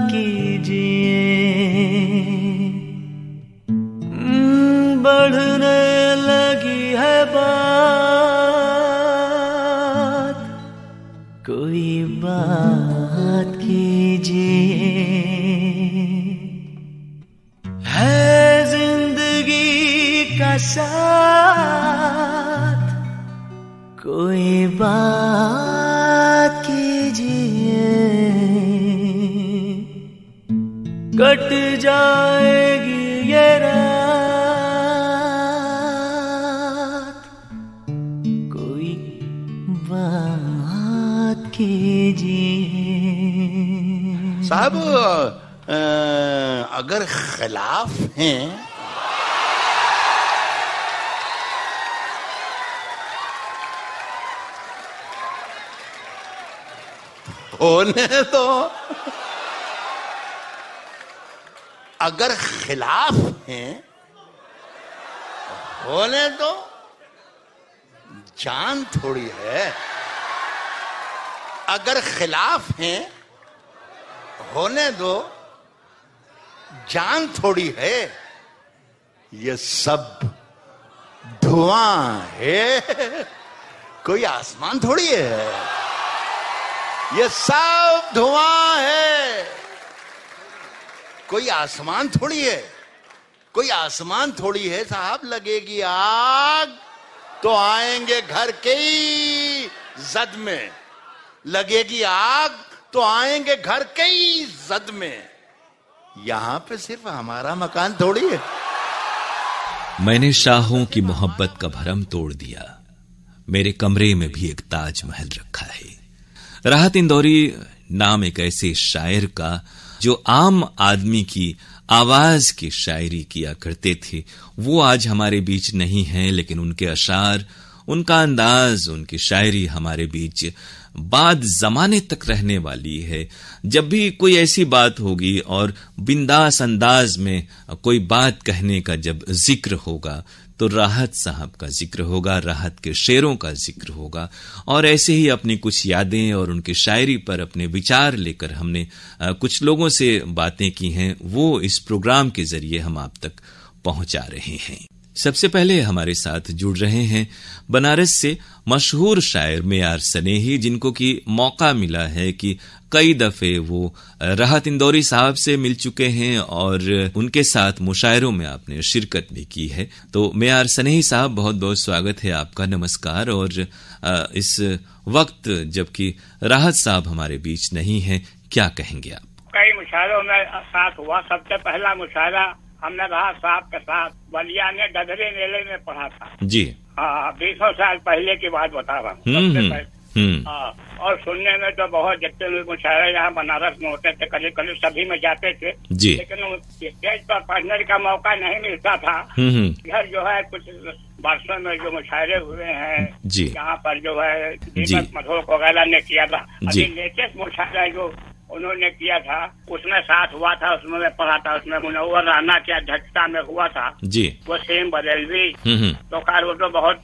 कीजिए, बढ़ने लगी है बात, कोई बात कीजिए। है जिंदगी का साथ, कोई बात कीजिए। कट जाएगी ये रात, कोई बात कीजिए। साहब अगर खिलाफ हैं होने तो, अगर खिलाफ हैं होने तो, जान थोड़ी है। अगर खिलाफ हैं होने दो, जान थोड़ी है। ये सब धुआं है, कोई आसमान थोड़ी है। ये सब धुआं है, कोई आसमान थोड़ी है। कोई आसमान थोड़ी है साहब। लगेगी आग तो आएंगे घर के ही जद में, लगेगी आग तो आएंगे घर के ही जद में। यहां पे सिर्फ हमारा मकान थोड़ी है। मैंने शाहों की मोहब्बत का भरम तोड़ दिया, मेरे कमरे में भी एक ताजमहल रखा है। राहत इंदौरी नाम एक ऐसे शायर का जो आम आदमी की आवाज की शायरी किया करते थे, वो आज हमारे बीच नहीं है, लेकिन उनके अशार, उनका अंदाज, उनकी शायरी हमारे बीच बाद जमाने तक रहने वाली है। जब भी कोई ऐसी बात होगी और बिंदास अंदाज में कोई बात कहने का जब जिक्र होगा तो राहत साहब का जिक्र होगा, राहत के शेरों का जिक्र होगा। और ऐसे ही अपनी कुछ यादें और उनकी शायरी पर अपने विचार लेकर हमने कुछ लोगों से बातें की हैं, वो इस प्रोग्राम के जरिए हम आप तक पहुंचा रहे हैं। सबसे पहले हमारे साथ जुड़ रहे हैं बनारस से मशहूर शायर मेयार सनेही, जिनको कि मौका मिला है कि कई दफे वो राहत इंदौरी साहब से मिल चुके हैं और उनके साथ मुशायरों में आपने शिरकत भी की है। तो मेयार सनेही साहब, बहुत बहुत स्वागत है आपका, नमस्कार। और इस वक्त जबकि राहत साहब हमारे बीच नहीं है, क्या कहेंगे आप? कई मुशायरों में साथ हुआ। सबसे पहला मुशायरा हमने राहत साहब के साथ बलिया ने गधरे मेले में पढ़ा था जी। हाँ, 20 साल पहले की बात बता रहा हूँ। और सुनने में तो बहुत, जितने भी मुशायरे यहाँ बनारस में होते थे, करीब करीब सभी में जाते थे जी। लेकिन स्टेज पर पढ़ने का मौका नहीं मिलता था। इधर जो है कुछ वर्षों में जो मुशायरे हुए हैं यहाँ पर जो है दीपक मधोक वगैरह ने किया था। अभी लेटेस्ट मुशायरा जो उन्होंने किया था उसमें साथ हुआ था, उसमें मैं पढ़ा था। उसमें मुनव्वर राना की अध्यक्षता में हुआ था जी। वो सेम बरेलवी तो कार, वो तो बहुत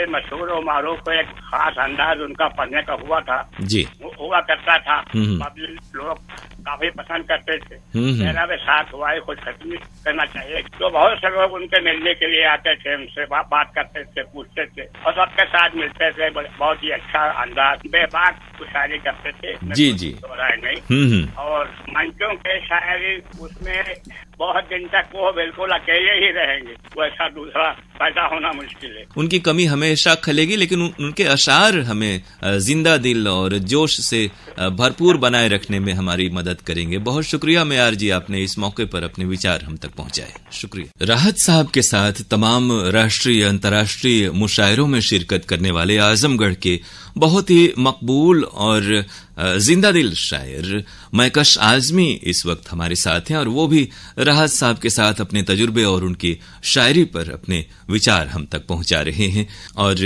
मशहूर और मारूफ, एक खास अंदाज उनका पढ़ने का हुआ था जी, हुआ करता था। पब्लिक लोग काफी पसंद करते थे। मेरा भी साथ हुआ है, कुछ खत्म करना चाहिए। तो बहुत से लोग उनके मिलने के लिए आते थे, उनसे बात करते थे, पूछते थे और सबके साथ मिलते थे। बहुत ही अच्छा अंदाज, बेबाक शायरी करते थे जी जी। नहीं और मंचों के शायरी उसमें बहुत दिन तक वो बिल्कुल अकेले ही रहेंगे, वैसा दूसरा पैदा होना मुश्किल है। उनकी कमी हमेशा खलेगी, लेकिन उनके अशार हमें जिंदा दिल और जोश से भरपूर बनाए रखने में हमारी मदद करेंगे। बहुत शुक्रिया मेयार जी, आपने इस मौके पर अपने विचार हम तक पहुंचाए, शुक्रिया। राहत साहब के साथ तमाम राष्ट्रीय अंतर्राष्ट्रीय मुशायरों में शिरकत करने वाले आजमगढ़ के बहुत ही मकबूल और जिंदा दिल शायर मैकश आजमी इस वक्त हमारे साथ हैं और वो भी राहत साहब के साथ अपने तजुर्बे और उनकी शायरी पर अपने विचार हम तक पहुंचा रहे हैं। और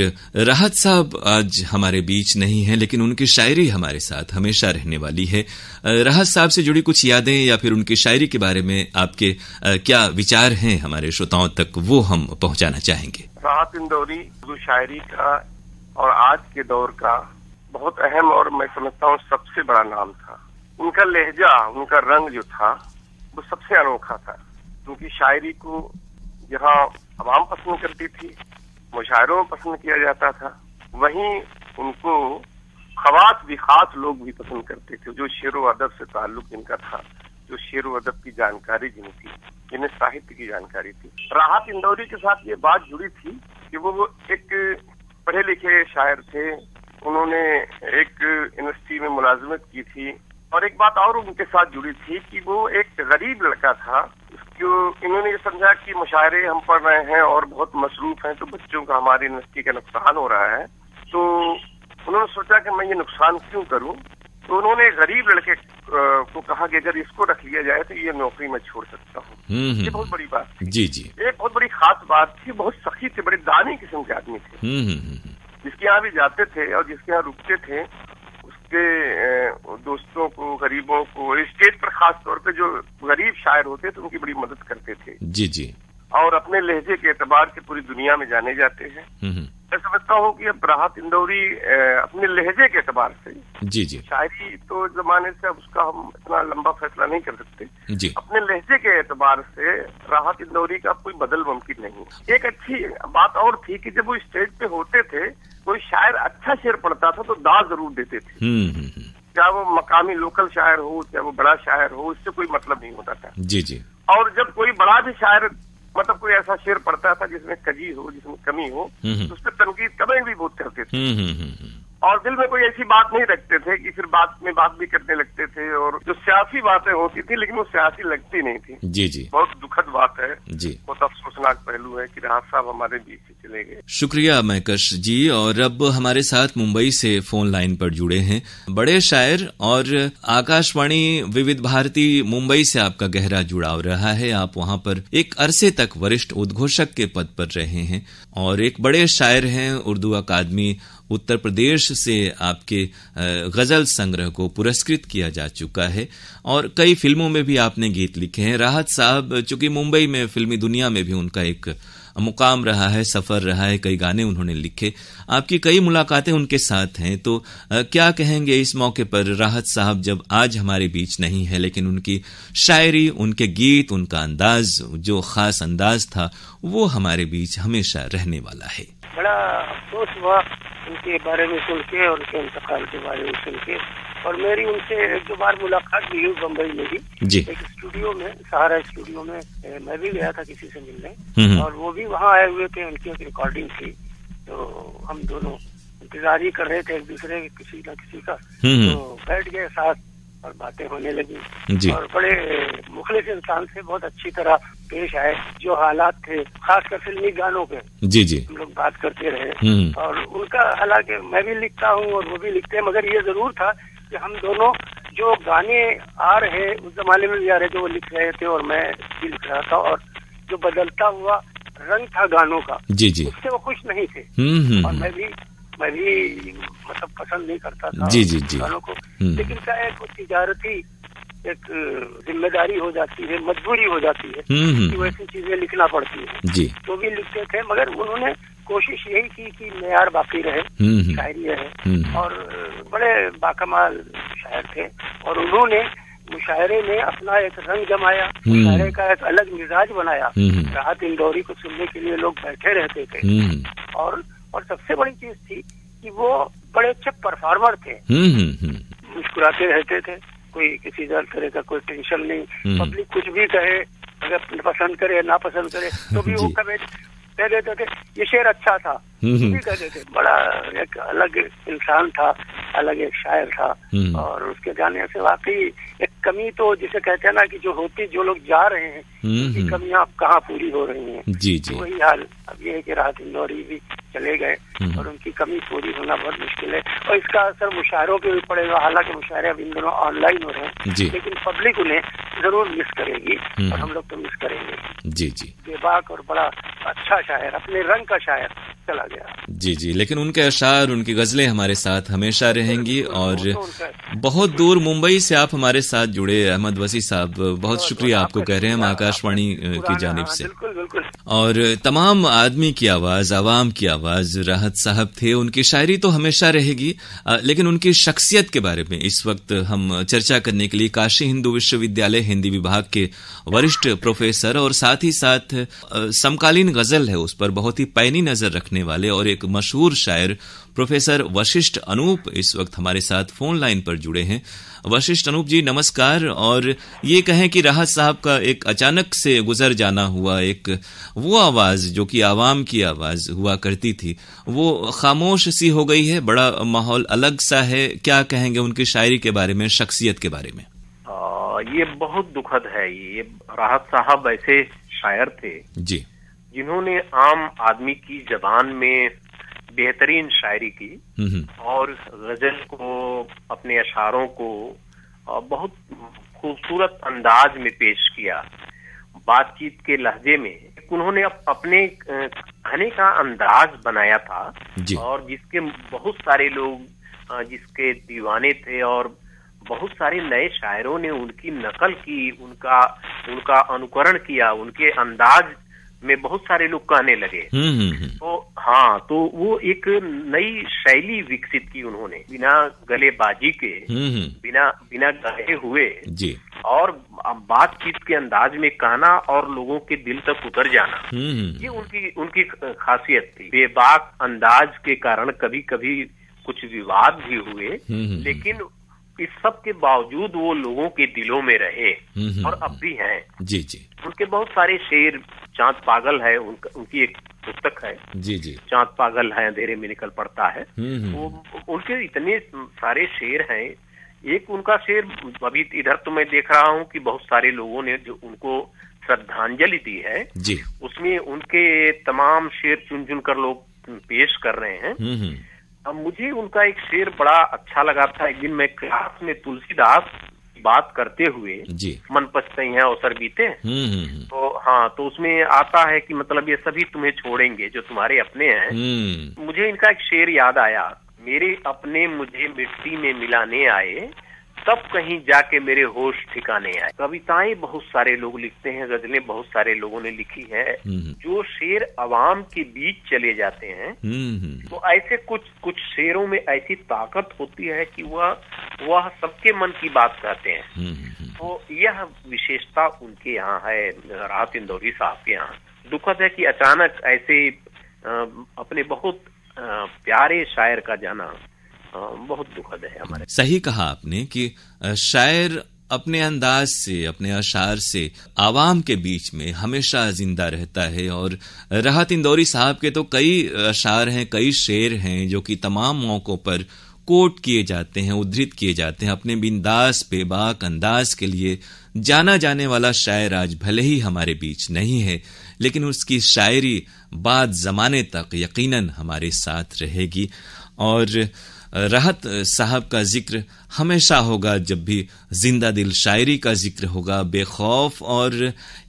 राहत साहब आज हमारे बीच नहीं है, लेकिन उनकी शायरी हमारे साथ हमेशा रहने वाली है। राहत साहब से जुड़ी कुछ यादें या फिर उनकी शायरी के बारे में आपके क्या विचार हैं हमारे श्रोताओं तक, वो हम पहुंचाना चाहेंगे। राहत इंदौरी शायरी का और आज के दौर का बहुत अहम और मैं समझता हूँ सबसे बड़ा नाम था। उनका लहजा, उनका रंग जो था वो सबसे अनोखा था। उनकी शायरी को जहाँ आवाम पसंद करती थी, मुशायरों में पसंद किया जाता था, वहीं उनको खास लोग भी पसंद करते थे, जो शेर व अदब से ताल्लुक जिनका था, जो शेर व अदब की जानकारी जिन्हें थी, जिन्हें साहित्य की जानकारी थी। राहत इंदौरी के साथ ये बात जुड़ी थी कि वो एक पढ़े लिखे शायर थे, उन्होंने एक यूनिवर्सिटी में मुलाजमत की थी, और एक बात और उनके साथ जुड़ी थी कि वो एक गरीब लड़का था। इन्होंने ये समझा कि मुशायरे हम पढ़ रहे हैं और बहुत मसरूफ हैं, तो बच्चों का हमारी यूनिवर्सिटी का नुकसान हो रहा है, तो उन्होंने सोचा कि मैं ये नुकसान क्यों करूं। तो उन्होंने गरीब लड़के को कहा कि अगर इसको रख लिया जाए तो ये नौकरी मैं छोड़ सकता हूँ। ये बहुत बड़ी बात थी। जी जी, एक बहुत बड़ी खास बात थी। बहुत सखी थे, बड़े दानी किस्म के आदमी थे। जिसके यहाँ भी जाते थे और जिसके यहाँ रुकते थे, उसके दोस्तों को, गरीबों को, स्टेज पर खास तौर पे जो गरीब शायर होते थे उनकी बड़ी मदद करते थे। जी जी, और अपने लहजे के एतबार से पूरी दुनिया में जाने जाते हैं। मैं समझता हूँ कि अब राहत इंदौरी अपने लहजे के एतबार से, जी जी, शायरी तो जमाने से अब उसका हम इतना लंबा फैसला नहीं कर सकते जी, अपने लहजे के एतबार से राहत इंदौरी का कोई बदल मुमकिन नहीं। एक अच्छी बात और थी कि जब वो स्टेज पे होते थे, कोई शायर अच्छा शेर पढ़ता था तो दाद जरूर देते थे। चाहे वो मकामी लोकल शायर हो, चाहे वो बड़ा शायर हो, इससे कोई मतलब नहीं होता था। जी जी, और जब कोई बड़ा भी शायर मतलब कोई ऐसा शेर पढ़ता था जिसमें कजी हो, जिसमें कमी हो, तो उस पर तनकीद कमेंट भी बहुत करते थे। और दिल में कोई ऐसी बात नहीं रखते थे कि फिर बात में बात भी करने लगते थे, और जो सियासी बातें होती थी लेकिन वो सियासी लगती नहीं थी। जी जी, बहुत दुखद बात है जी, बहुत अफसोसनाक पहलू है कि राहत साहब हमारे बीच से चले गए। शुक्रिया मैकश जी। और अब हमारे साथ मुंबई से फोन लाइन पर जुड़े हैं बड़े शायर, और आकाशवाणी विविध भारती मुंबई से आपका गहरा जुड़ाव रहा है। आप वहां पर एक अरसे तक वरिष्ठ उद्घोषक के पद पर रहे हैं और एक बड़े शायर हैं। उर्दू अकादमी उत्तर प्रदेश से आपके गजल संग्रह को पुरस्कृत किया जा चुका है और कई फिल्मों में भी आपने गीत लिखे हैं। राहत साहब, चूंकि मुंबई में फिल्मी दुनिया में भी उनका एक मुकाम रहा है, सफर रहा है, कई गाने उन्होंने लिखे, आपकी कई मुलाकातें उनके साथ हैं, तो क्या कहेंगे इस मौके पर राहत साहब जब आज हमारे बीच नहीं है, लेकिन उनकी शायरी, उनके गीत, उनका अंदाज, जो खास अंदाज था, वो हमारे बीच हमेशा रहने वाला है। बड़ा अफसोस हुआ उनके बारे में सुन के और उनके इंतकाल के बारे में सुन के, और मेरी उनसे एक दो बार मुलाकात भी हुई बम्बई में भी, एक स्टूडियो में, सहारा स्टूडियो में मैं भी गया था किसी से मिलने, और वो भी वहाँ आए हुए थे, उनकी एक रिकॉर्डिंग थी, तो हम दोनों इंतजार ही कर रहे थे एक दूसरे के किसी न किसी का, तो बैठ गए साथ और बातें होने लगी, और बड़े मुखलिस इंसान से बहुत अच्छी तरह पेश आए। जो हालात थे खासकर फिल्मी गानों पे जी जी हम लोग बात करते रहे, और उनका, हालांकि मैं भी लिखता हूँ और वो भी लिखते हैं, मगर ये जरूर था कि हम दोनों जो गाने आ रहे उस जमाने में भी आ रहे थे, वो लिख रहे थे और मैं भी लिख रहा था, और जो बदलता हुआ रंग था गानों का, जी जी, उससे वो खुश नहीं थे, और मैं भी मतलब पसंद नहीं करता था जी जी जी गानों को, लेकिन क्या है, कुछ तिजारती एक जिम्मेदारी हो जाती है, मजबूरी हो जाती है कि वैसी चीजें लिखना पड़ती है जी, तो भी लिखते थे, मगर उन्होंने कोशिश यही की कि मेयार बाकी रहे, शायरी रहे, और बड़े बाकमाल शायर थे, और उन्होंने मुशायरे में अपना एक रंग जमाया, मुशायरे का एक अलग मिजाज बनाया। राहत इंदौरी को सुनने के लिए लोग बैठे रहते थे, और सबसे बड़ी चीज थी कि वो बड़े अच्छे परफॉर्मर थे, मुस्कुराते रहते थे, कोई किसी तरह का कोई टेंशन नहीं, पब्लिक कुछ भी कहे, अगर पसंद करे ना पसंद करे तो भी वो कह देते थे ये शेर अच्छा था, भी कहते थे। बड़ा एक अलग इंसान था, अलग एक शायर था, और उसके जाने से वाकई एक कमी तो जिसे कहते हैं ना कि जो होती, जो लोग जा रहे हैं उनकी कमियां अब कहाँ पूरी हो रही हैं, जी जी, वही हाल अब ये है कि राहत इंदौरी भी चले गए और उनकी कमी पूरी होना बहुत मुश्किल है, और इसका असर मुशायरों पे भी पड़ेगा। हालांकि मुशायरे अब इन दोनों ऑनलाइन हो रहे हैं, लेकिन पब्लिक उन्हें जरूर मिस करेगी, और हम लोग तो मिस करेंगे। जी जी, बेबाक और बड़ा अच्छा शायर, अपने रंग का शायर चला गया। जी जी, लेकिन उनके अशार, उनकी गजलें हमारे साथ हमेशा रहेंगी। और बहुत दूर मुंबई से आप हमारे साथ जुड़े अहमद वसी साहब, बहुत शुक्रिया आपको कह रहे हैं हम आकाशवाणी की जानिब से। बिल्कुल बिल्कुल। और तमाम आदमी की आवाज, आवाम की आवाज राहत साहब थे। उनकी शायरी तो हमेशा रहेगी, लेकिन उनकी शख्सियत के बारे में इस वक्त हम चर्चा करने के लिए काशी हिंदू विश्वविद्यालय हिंदी विभाग के वरिष्ठ प्रोफेसर और साथ ही साथ समकालीन गजल है उस पर बहुत ही पैनी नजर रखने वाले और एक मशहूर शायर प्रोफेसर वशिष्ठ अनूप इस वक्त हमारे साथ फोन लाइन पर जुड़े हैं। वशिष्ठ अनूप जी नमस्कार। और ये कहें कि राहत साहब का एक अचानक से गुजर जाना हुआ, एक वो आवाज जो कि आवाम की आवाज हुआ करती थी, वो खामोश सी हो गई है, बड़ा माहौल अलग सा है। क्या कहेंगे उनकी शायरी के बारे में, शख्सियत के बारे में? ये बहुत दुखद है। ये राहत साहब ऐसे शायर थे जी, जिन्होंने आम आदमी की जबान में बेहतरीन शायरी की और गजल को, अपने अशारों को बहुत खूबसूरत अंदाज में पेश किया। बातचीत के लहजे में उन्होंने अपने कहने का अंदाज बनाया था और जिसके बहुत सारे लोग जिसके दीवाने थे और बहुत सारे नए शायरों ने उनकी नकल की, उनका अनुकरण किया। उनके अंदाज में बहुत सारे लोग कहने लगे। तो हाँ, तो वो एक नई शैली विकसित की उन्होंने, बिना गलेबाजी के, बिना गाए हुए जी, और बातचीत के अंदाज में कहना और लोगों के दिल तक उतर जाना, ये उनकी खासियत थी। बेबाक अंदाज के कारण कभी कभी कुछ विवाद भी हुए, लेकिन इस सब के बावजूद वो लोगों के दिलों में रहे और अब भी हैं। जी जी। उनके बहुत सारे शेर, चांद पागल है उनकी एक पुस्तक है जी जी, चांद पागल है अंधेरे में निकल पड़ता है। वो उनके इतने सारे शेर हैं। एक उनका शेर अभी इधर तो मैं देख रहा हूँ कि बहुत सारे लोगों ने जो उनको श्रद्धांजलि दी है जी, उसमें उनके तमाम शेर चुन चुन कर लोग पेश कर रहे हैं। मुझे उनका एक शेर बड़ा अच्छा लगा था। एक दिन मैं क्लास में तुलसीदास बात करते हुए जी, मन पछताई है अवसर बीते, तो हाँ, तो उसमें आता है कि मतलब ये सभी तुम्हें छोड़ेंगे जो तुम्हारे अपने हैं। मुझे इनका एक शेर याद आया, मेरे अपने मुझे मिट्टी में मिलाने आए, तब कहीं जाके मेरे होश ठिकाने आए। कविताएं बहुत सारे लोग लिखते हैं, गजलें बहुत सारे लोगों ने लिखी है। जो शेर अवाम के बीच चले जाते हैं तो ऐसे कुछ शेरों में ऐसी ताकत होती है कि वह सबके मन की बात कहते हैं। तो यह विशेषता उनके यहाँ है, राहत इंदौरी साहब के यहाँ। दुखद है कि अचानक ऐसे अपने बहुत प्यारे शायर का जाना बहुत दुखद है हमारे। सही कहा आपने कि शायर अपने अंदाज से, अपने अशार से आवाम के बीच में हमेशा जिंदा रहता है। और राहत इंदौरी साहब के तो कई अशार हैं, कई शेर हैं जो कि तमाम मौकों पर कोट किए जाते हैं, उद्धृत किए जाते हैं। अपने बिंदास बेबाक अंदाज के लिए जाना जाने वाला शायर आज भले ही हमारे बीच नहीं है, लेकिन उसकी शायरी बाद जमाने तक यकीनन हमारे साथ रहेगी। और राहत साहब का जिक्र हमेशा होगा जब भी जिंदा दिल शायरी का जिक्र होगा। बेखौफ और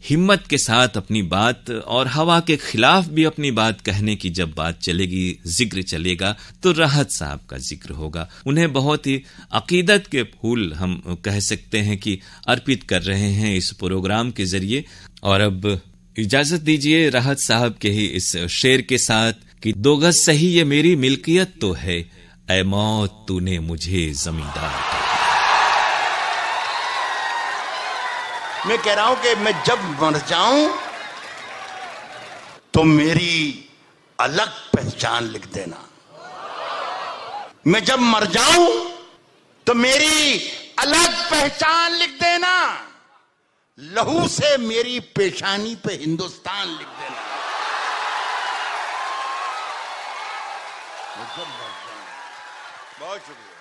हिम्मत के साथ अपनी बात और हवा के खिलाफ भी अपनी बात कहने की जब बात चलेगी, जिक्र चलेगा, तो राहत साहब का जिक्र होगा। उन्हें बहुत ही अकीदत के फूल हम कह सकते हैं कि अर्पित कर रहे हैं इस प्रोग्राम के जरिए। और अब इजाजत दीजिए राहत साहब के ही इस शेर के साथ कि 2 गज सही ये मेरी मिल्कियत तो है, ऐ मौत तूने मुझे जमींदार। मैं कह रहा हूं कि मैं जब मर जाऊं तो मेरी अलग पहचान लिख देना। मैं जब मर जाऊं तो मेरी अलग पहचान लिख देना। लहू से मेरी पेशानी पे हिंदुस्तान लिख देना। मैं जब मर जाऊं। बहुत शुक्रिया।